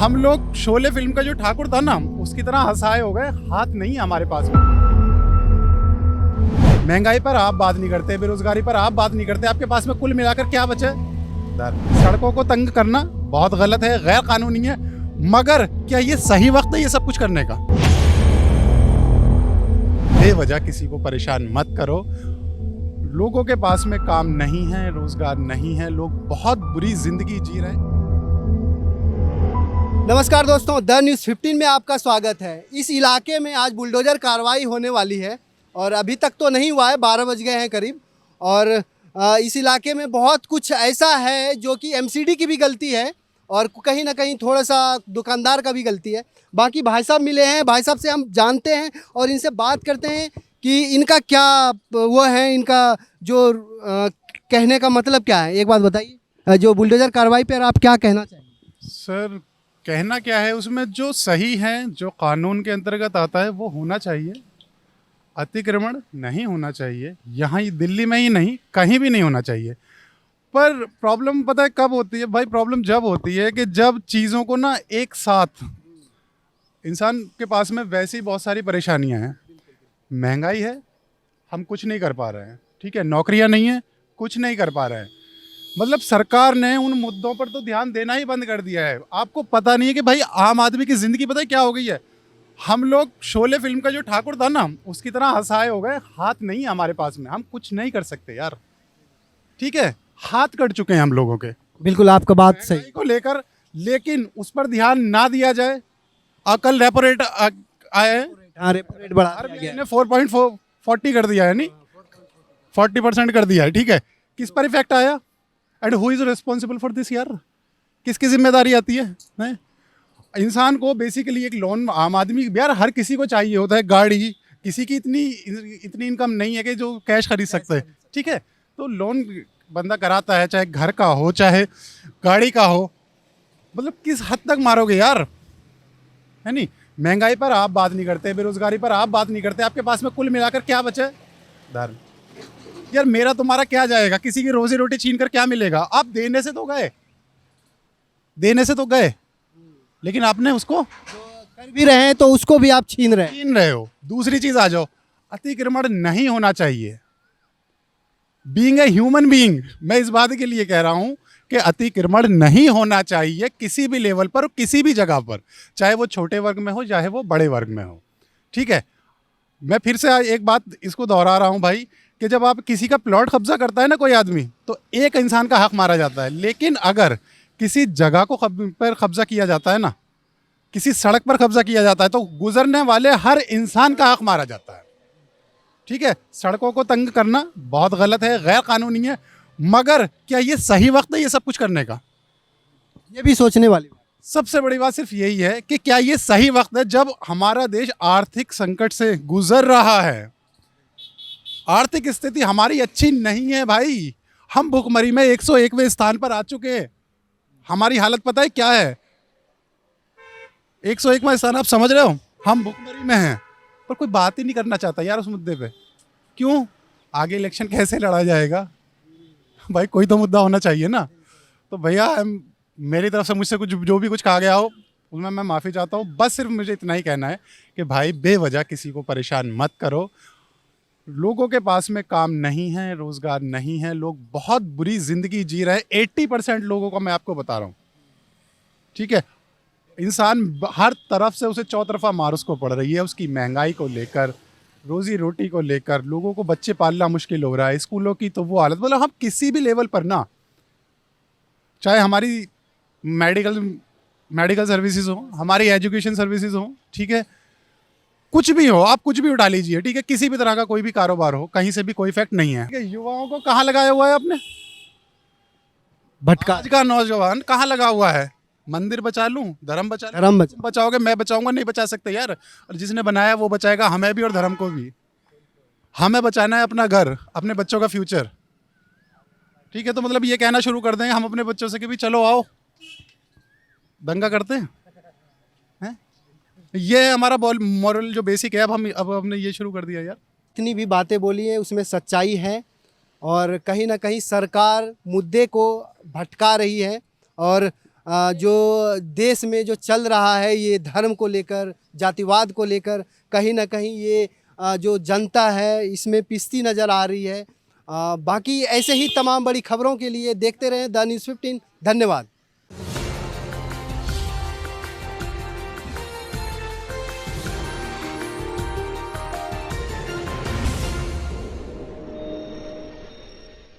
हम लोग शोले फिल्म का जो ठाकुर था ना, उसकी तरह हंसाए हो गए, हाथ नहीं है हमारे पास में। महंगाई पर आप बात नहीं करते, बेरोजगारी पर आप बात नहीं करते, आपके पास में कुल मिलाकर क्या बचे? सड़कों को तंग करना बहुत गलत है, गैर कानूनी है, मगर क्या ये सही वक्त है ये सब कुछ करने का? बेवजह किसी को परेशान मत करो। लोगों के पास में काम नहीं है, रोजगार नहीं है, लोग बहुत बुरी जिंदगी जी रहे हैं। नमस्कार दोस्तों, द न्यूज़ 15 में आपका स्वागत है। इस इलाके में आज बुलडोज़र कार्रवाई होने वाली है और अभी तक तो नहीं हुआ है, 12 बज गए हैं करीब। और इस इलाके में बहुत कुछ ऐसा है जो कि एमसीडी की भी गलती है और कहीं ना कहीं थोड़ा सा दुकानदार का भी गलती है। बाकी भाई साहब मिले हैं, भाई साहब से हम जानते हैं और इनसे बात करते हैं कि इनका क्या वो है, इनका जो कहने का मतलब क्या है। एक बात बताइए, जो बुलडोज़र कार्रवाई पर आप क्या कहना चाहिए? सर, कहना क्या है, उसमें जो सही है, जो कानून के अंतर्गत आता है वो होना चाहिए। अतिक्रमण नहीं होना चाहिए, यहाँ ही दिल्ली में ही नहीं, कहीं भी नहीं होना चाहिए। पर प्रॉब्लम पता है कब होती है भाई? प्रॉब्लम जब होती है कि जब चीज़ों को ना एक साथ, इंसान के पास में वैसे ही बहुत सारी परेशानियां हैं। महंगाई है, हम कुछ नहीं कर पा रहे हैं, ठीक है, नौकरियां नहीं है, कुछ नहीं कर पा रहे हैं। मतलब सरकार ने उन मुद्दों पर तो ध्यान देना ही बंद कर दिया है। आपको पता नहीं है कि भाई आम आदमी की जिंदगी पता है क्या हो गई है? हम लोग शोले फिल्म का जो ठाकुर था ना, उसकी तरह हंसाए हो गए, हाथ नहीं है हमारे पास में, हम कुछ नहीं कर सकते यार, ठीक है, हाथ कट चुके हैं हम लोगों के। बिल्कुल आपका बात सही महंगाई को लेकर, लेकिन उस पर ध्यान ना दिया जाए। कल रेपो रेट आए हैं, हाँ, रेपो रेट बढ़ा दिया आरबीआई गया ने 4.40 कर दिया है, नहीं 40% कर दिया है, ठीक है। किस पर इफेक्ट आया and who is responsible for this यार? किसकी जिम्मेदारी आती है? नहीं? इंसान को बेसिकली एक लोन, आम आदमी यार हर किसी को चाहिए होता है गाड़ी। किसी की इतनी इतनी इनकम नहीं है कि जो कैश खरीद सकते हैं, ठीक है, तो लोन बंदा कराता है, चाहे घर का हो चाहे गाड़ी का हो। मतलब किस हद तक मारोगे यार, है नहीं? महंगाई पर आप बात नहीं करते, बेरोजगारी पर आप बात नहीं करते, आपके पास में कुल मिलाकर क्या बचे? धर्म। यार मेरा तुम्हारा क्या जाएगा? किसी की रोजी रोटी छीन कर क्या मिलेगा? आप देने से तो गए, देने से तो गए, लेकिन आपने उसको कर भी रहे हैं तो उसको भी आप छीन रहे हैं। छीन रहे हो। दूसरी चीज आ जाओ, अतिक्रमण नहीं होना चाहिए। बीइंग ए ह्यूमन बीइंग, मैं इस बात के लिए कह रहा हूं कि अतिक्रमण नहीं होना चाहिए किसी भी लेवल पर, किसी भी जगह पर, चाहे वो छोटे वर्ग में हो चाहे वो बड़े वर्ग में हो, ठीक है। मैं फिर से एक बात इसको दोहरा रहा हूं भाई, कि जब आप किसी का प्लॉट कब्जा करता है ना कोई आदमी, तो एक इंसान का हक मारा जाता है। लेकिन अगर किसी जगह को पर कब्जा किया जाता है ना, किसी सड़क पर कब्जा किया जाता है, तो गुजरने वाले हर इंसान का हक मारा जाता है, ठीक है। सड़कों को तंग करना बहुत गलत है, गैर कानूनी है, मगर क्या ये सही वक्त है ये सब कुछ करने का? ये भी सोचने वाली बात। सबसे बड़ी बात सिर्फ यही है कि क्या ये सही वक्त है जब हमारा देश आर्थिक संकट से गुजर रहा है। आर्थिक स्थिति हमारी अच्छी नहीं है भाई, हम भुखमरी में 101वें स्थान पर आ चुके हैं। हमारी हालत पता है क्या है? 101वां स्थान, आप समझ रहे हो? हम भुखमरी में हैं, पर कोई बात ही नहीं करना चाहता यार उस मुद्दे पे। क्यों? आगे इलेक्शन कैसे लड़ा जाएगा भाई? कोई तो मुद्दा होना चाहिए ना। तो भैया मेरी तरफ से मुझसे कुछ जो भी कुछ कहा गया हो उसमें मैं माफ़ी चाहता हूँ। बस सिर्फ मुझे इतना ही कहना है कि भाई बेवजह किसी को परेशान मत करो। लोगों के पास में काम नहीं है, रोजगार नहीं है, लोग बहुत बुरी जिंदगी जी रहे हैं। 80% लोगों का मैं आपको बता रहा हूँ, ठीक है। इंसान हर तरफ से उसे चौतरफा मार उसको पड़ रही है, उसकी महंगाई को लेकर, रोजी रोटी को लेकर, लोगों को बच्चे पालना मुश्किल हो रहा है, स्कूलों की तो वो हालत। मतलब हम किसी भी लेवल पर ना, चाहे हमारी मेडिकल सर्विसेज हो, हमारी एजुकेशन सर्विसेज हो, ठीक है, कुछ भी हो, आप कुछ भी उठा लीजिए, ठीक है, किसी भी तरह का कोई भी कारोबार हो, कहीं से भी कोई इफेक्ट नहीं है। युवाओं को कहाँ लगाया हुआ है आपने? भटका आज का नौजवान कहाँ लगा हुआ है? मंदिर बचा लूं, धर्म बचा लूं। धर्म बचा। बचाओगे, मैं बचाऊंगा? नहीं बचा सकते यार। और जिसने बनाया वो बचाएगा हमें भी और धर्म को भी। हमें बचाना है अपना घर, अपने बच्चों का फ्यूचर, ठीक है। तो मतलब ये कहना शुरू कर देंगे हम अपने बच्चों से कि भी चलो आओ दंगा करते हैं? ये हमारा मॉरल जो बेसिक है, अब हमने ये शुरू कर दिया यार। इतनी भी बातें बोली है उसमें सच्चाई है और कहीं ना कहीं सरकार मुद्दे को भटका रही है। और जो देश में जो चल रहा है ये धर्म को लेकर, जातिवाद को लेकर, कहीं ना कहीं ये जो जनता है इसमें पिसती नज़र आ रही है। बाकी ऐसे ही तमाम बड़ी खबरों के लिए देखते रहें द न्यूज़ 15। धन्यवाद।